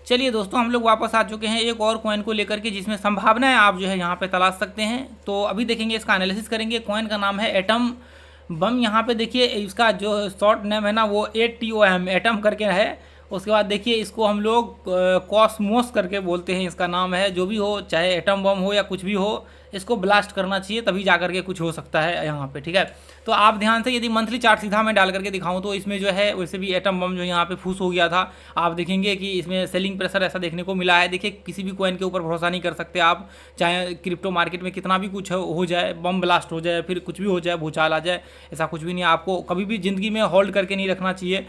चलिए दोस्तों, हम लोग वापस आ चुके हैं एक और कॉइन को लेकर के, जिसमें संभावनाएं आप जो है यहाँ पे तलाश सकते हैं। तो अभी देखेंगे, इसका एनालिसिस करेंगे। कॉइन का नाम है एटम बम। यहाँ पे देखिए इसका जो शॉर्ट नेम है ना वो ATOM एटम करके है। उसके बाद देखिए इसको हम लोग कॉस्मोस करके बोलते हैं, इसका नाम है। जो भी हो, चाहे एटम बम हो या कुछ भी हो, इसको ब्लास्ट करना चाहिए तभी जा करके कुछ हो सकता है यहाँ पे, ठीक है। तो आप ध्यान से, यदि मंथली चार्ट सीधा मैं डाल करके दिखाऊं तो इसमें जो है वैसे भी एटम बम जो यहाँ पे फूस हो गया था। आप देखेंगे कि इसमें सेलिंग प्रेशर ऐसा देखने को मिला है। देखिए किसी भी कॉइन के ऊपर भरोसा नहीं कर सकते आप, चाहे क्रिप्टो मार्केट में कितना भी कुछ हो जाए, बम ब्लास्ट हो जाए, फिर कुछ भी हो जाए, भूचाल आ जाए, ऐसा कुछ भी नहीं है। आपको कभी भी ज़िंदगी में होल्ड करके नहीं रखना चाहिए।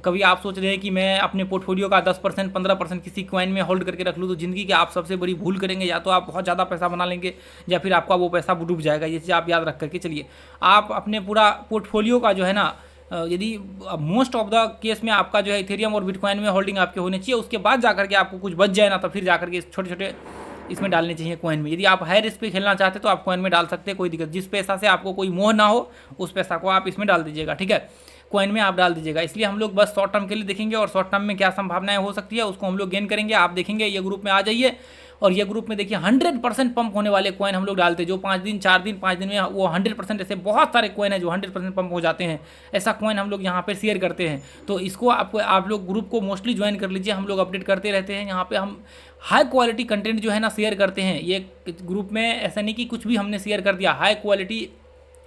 कभी आप सोच रहे हैं कि मैं अपने पोर्टफोलियो का 10% 15% किसी कॉइन में होल्ड करके रख लूँ, तो ज़िंदगी की आप सबसे बड़ी भूल करेंगे। या तो आप बहुत ज़्यादा पैसा बना लेंगे या फिर आपका वो पैसा डूब जाएगा। ये चीज़ आप याद रख करके चलिए। आप अपने पूरा पोर्टफोलियो का जो है ना, यदि मोस्ट ऑफ द केस में आपका जो है इथेरियम और बिटकॉइन में होल्डिंग आपके होने चाहिए, उसके बाद जाकर के आपको कुछ बच जाए ना, तो फिर जाकर के छोटे छोटे इसमें डालने चाहिए कॉइन में। यदि आप हाई रिस्क पे खेलना चाहते हैं तो आप कॉइन में डाल सकते हैं, कोई दिक्कत। जिस पैसा से आपको कोई मोह ना हो, उस पैसा को आप इसमें डाल दीजिएगा, ठीक है, कॉइन में आप डाल दीजिएगा। इसलिए हम लोग बस शॉर्ट टर्म के लिए देखेंगे और शॉर्ट टर्म में क्या संभावनाएं हो सकती है उसको हम लोग गेन करेंगे। आप देखेंगे ये ग्रुप में आ जाइए, और ये ग्रुप में देखिए 100% पंप होने वाले कॉइन हम लोग डालते हैं, जो 5 दिन 4 दिन 5 दिन में वो 100%, ऐसे बहुत सारे कॉइन है जो 100% पंप हो जाते हैं। ऐसा कॉइन हम लोग यहाँ पे शेयर करते हैं। तो इसको आप लोग ग्रुप को मोस्टली ज्वाइन कर लीजिए। हम लोग अपडेट करते रहते हैं यहाँ पे। हम हाई क्वालिटी कंटेंट जो है ना शेयर करते हैं ये ग्रुप में। ऐसा नहीं कि कुछ भी हमने शेयर कर दिया, हाई क्वालिटी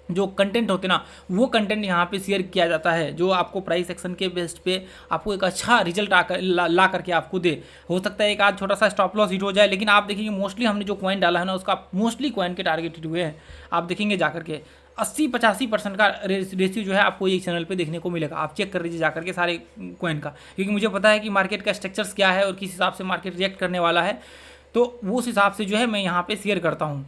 जो कंटेंट होते ना वो कंटेंट यहाँ पे शेयर किया जाता है, जो आपको प्राइस एक्शन के बेस्ट पे आपको एक अच्छा रिजल्ट ला करके आपको दे। हो सकता है एक आध छोटा सा स्टॉप लॉस हिट हो जाए, लेकिन आप देखेंगे मोस्टली हमने जो कॉइन डाला है ना उसका मोस्टली कॉइन के टारगेट हिट हुए हैं। आप देखेंगे जाकर के 80-85% का रेशियो जो है आपको ये चैनल पे देखने को मिलेगा। आप चेक कर लीजिए जाकर के सारे कॉइन का, क्योंकि मुझे पता है कि मार्केट का स्ट्रक्चर्स क्या है और किस हिसाब से मार्केट रिएक्ट करने वाला है। तो उस हिसाब से जो है मैं यहाँ पर शेयर करता हूँ।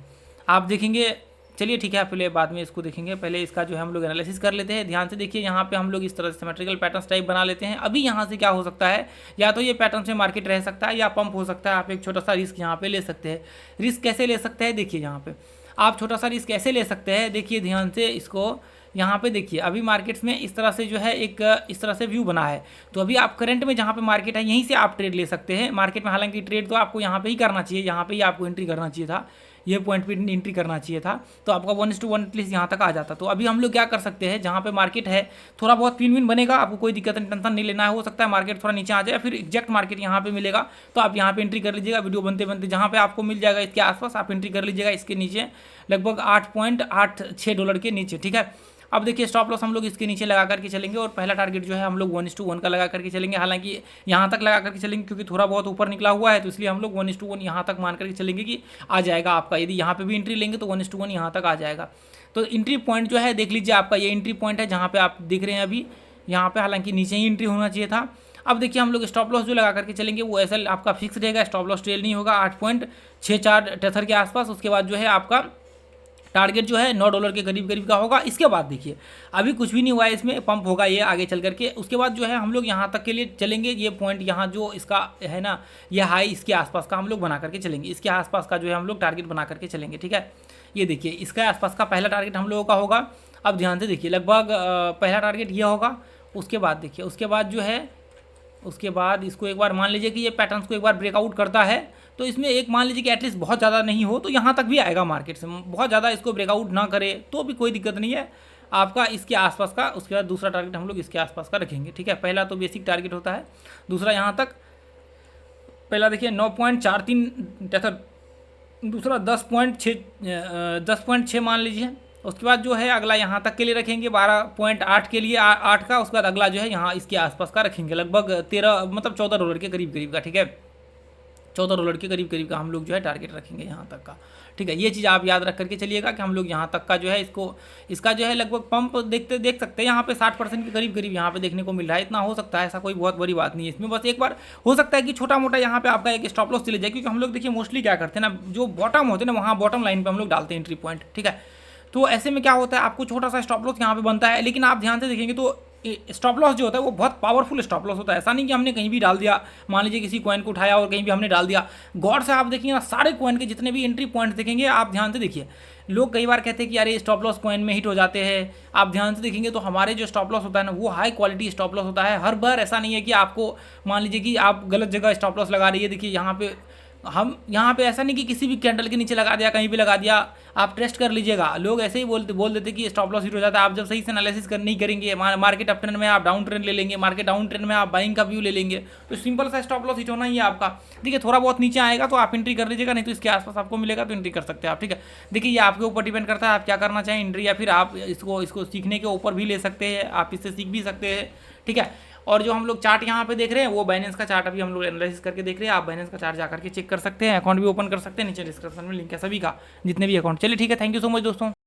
आप देखेंगे, चलिए ठीक है, पहले बाद में इसको देखेंगे। पहले इसका जो है हम लोग एनालिसिस कर लेते हैं। ध्यान से देखिए, यहाँ पे हम लोग इस तरह से सिमेट्रिकल पैटर्न्स टाइप बना लेते हैं। अभी यहाँ से क्या हो सकता है, या तो ये पैटर्न से मार्केट रह सकता है या पंप हो सकता है। आप एक छोटा सा रिस्क यहाँ पे ले सकते हैं। रिस्क कैसे ले सकते हैं, देखिए यहाँ पे आप छोटा सा रिस्क कैसे ले सकते हैं। देखिए ध्यान से इसको, यहाँ पे देखिए अभी मार्केट्स में इस तरह से जो है एक इस तरह से व्यू बना है। तो अभी आप करंट में जहाँ पे मार्केट है यहीं से आप ट्रेड ले सकते हैं मार्केट में। हालांकि ट्रेड तो आपको यहाँ पे ही करना चाहिए, यहाँ पे ही आपको एंट्री करना चाहिए था, ये पॉइंट पे एंट्री करना चाहिए था, तो आपका 1:1 एटलीस्ट यहाँ तक आ जाता। तो अभी हम लोग क्या कर सकते हैं, जहाँ पे मार्केट है थोड़ा बहुत पिन विन बनेगा, आपको कोई दिक्कत नहीं, टेंशन नहीं लेना है। हो सकता है मार्केट थोड़ा नीचे आ जाए, फिर एग्जैक्ट मार्केट यहाँ पे मिलेगा तो आप यहाँ पे एंट्री कर लीजिएगा। वीडियो बनते बनते जहाँ पे आपको मिल जाएगा इसके आसपास आप एंट्री कर लीजिएगा। इसके नीचे लगभग $8.86 के नीचे, ठीक है। अब देखिए स्टॉप लॉस हम लोग इसके नीचे लगा करके चलेंगे, और पहला टारगेट जो है हम लोग 1:1 का लगा करके चलेंगे। हालांकि यहाँ तक लगा करके चलेंगे क्योंकि थोड़ा बहुत ऊपर निकला हुआ है, तो इसलिए हम लोग 1:1 यहाँ तक मान करके चलेंगे कि आ जाएगा आपका। यदि यहाँ पे भी एंट्री लेंगे तो 1:1 यहाँ तक आ जाएगा। तो एंट्री पॉइंट जो है देख लीजिए, आपका ये एंट्री पॉइंट है जहाँ पे आप देख रहे हैं अभी यहाँ पे। हालांकि नीचे ही एंट्री होना चाहिए था। अब देखिए हम लोग स्टॉप लॉस जो लगा करके चलेंगे वो ऐसा आपका फिक्स रहेगा, स्टॉप लॉस ट्रेल नहीं होगा। 8.64 टेथर के आसपास। उसके बाद जो है आपका टारगेट जो है $9 के करीब करीब का होगा। इसके बाद देखिए अभी कुछ भी नहीं हुआ है, इसमें पंप होगा ये आगे चल करके। उसके बाद जो है हम लोग यहाँ तक के लिए चलेंगे। ये पॉइंट यहाँ जो इसका है ना, ये हाई इसके आसपास का हम लोग बना करके चलेंगे। इसके आसपास का जो है हम लोग टारगेट बना करके चलेंगे, ठीक है। ये देखिए इसके आसपास का पहला टारगेट हम लोगों का होगा। अब ध्यान से देखिए, लगभग पहला टारगेट ये होगा। उसके बाद देखिए, उसके बाद जो है, उसके बाद इसको एक बार मान लीजिए कि ये पैटर्न्स को एक बार ब्रेकआउट करता है, तो इसमें एक मान लीजिए कि एटलीस्ट बहुत ज़्यादा नहीं हो तो यहाँ तक भी आएगा मार्केट से। बहुत ज़्यादा इसको ब्रेकआउट ना करे तो भी कोई दिक्कत नहीं है आपका इसके आसपास का। उसके बाद दूसरा टारगेट हम लोग इसके आसपास का रखेंगे, ठीक है। पहला तो बेसिक टारगेट होता है, दूसरा यहाँ तक। पहला देखिए 9.43 टेथर, दूसरा 10.6 मान लीजिए। उसके बाद जो है अगला यहाँ तक के लिए रखेंगे 12.8 के लिए 8 का। उसके बाद अगला जो है यहाँ इसके आसपास का रखेंगे, लगभग 13 मतलब $14 के करीब करीब का, ठीक है। $14 के करीब करीब का हम लोग जो है टारगेट रखेंगे यहाँ तक का, ठीक है। ये चीज़ आप याद रख करके चलिएगा कि हम लोग यहाँ तक का जो है इसका जो है लगभग पंप देख सकते हैं यहाँ पे 60% के करीब करीब यहाँ पे देखने को मिल रहा है। इतना हो सकता है, ऐसा कोई बहुत बड़ी बात नहीं है इसमें। बस एक बार हो सकता है कि छोटा मोटा यहाँ पे आपका एक स्टॉप लॉस चले जाए, क्योंकि हम लोग देखिए मोस्टली क्या करते हैं ना, जो बॉटम होते हैं ना वहाँ बॉटम लाइन पर हम लोग डालते हैं एंट्री पॉइंट, ठीक है। तो ऐसे में क्या होता है, आपको छोटा सा स्टॉप लॉस यहाँ पे बनता है, लेकिन आप ध्यान से देखेंगे तो स्टॉप लॉस जो होता है वो बहुत पावरफुल स्टॉप लॉस होता है। ऐसा नहीं कि हमने कहीं भी डाल दिया, मान लीजिए किसी कॉइन को उठाया और कहीं भी हमने डाल दिया। गौर से आप देखिए ना, सारे कॉइन के जितने भी एंट्री पॉइंट देखेंगे, आप ध्यान से देखिए। लोग कई बार कहते हैं कि यार ये स्टॉप लॉस कॉइन में हिट हो जाते हैं, आप ध्यान से देखेंगे तो हमारे जो स्टॉप लॉस होता है ना, वो हाई क्वालिटी स्टॉप लॉस होता है। हर बार ऐसा नहीं है कि आपको, मान लीजिए कि आप गलत जगह स्टॉप लॉस लगा रही है। देखिए यहाँ पे हम यहाँ पे ऐसा नहीं कि किसी भी कैंडल के नीचे लगा दिया, कहीं भी लगा दिया, आप टेस्ट कर लीजिएगा। लोग ऐसे ही बोल देते कि स्टॉप लॉस हिट हो जाता है। आप जब सही से एनालिसिस नहीं करेंगे, मार्केट अप ट्रेंड में आप डाउन ट्रेंड ले लेंगे, मार्केट डाउन ट्रेंड में आप बाइंग का व्यू ले लेंगे, तो सिंपल सा स्टॉप लॉस हिट होना ही है आपका। ठीक है, थोड़ा बहुत नीचे आएगा तो आप एंट्री कर लीजिएगा, नहीं तो इसके आसपास आपको मिलेगा तो एंट्री कर सकते हैं आप। ठीक है, देखिए ये आपके ऊपर डिपेंड करता है आप क्या करना चाहें, एंट्री या फिर आप इसको सीखने के ऊपर भी ले सकते हैं, आप इससे सीख भी सकते हैं। ठीक है, और जो हम लोग चार्ट यहाँ पे देख रहे हैं वो बाइनेंस का चार्ट अभी हम लोग एनालिसिस करके देख रहे हैं। आप बाइनेंस का चार्ट जाकर के चेक कर सकते हैं, अकाउंट भी ओपन कर सकते हैं, नीचे डिस्क्रिप्शन में लिंक है सभी का, जितने भी अकाउंट। चलिए ठीक है, थैंक यू सो मच दोस्तों।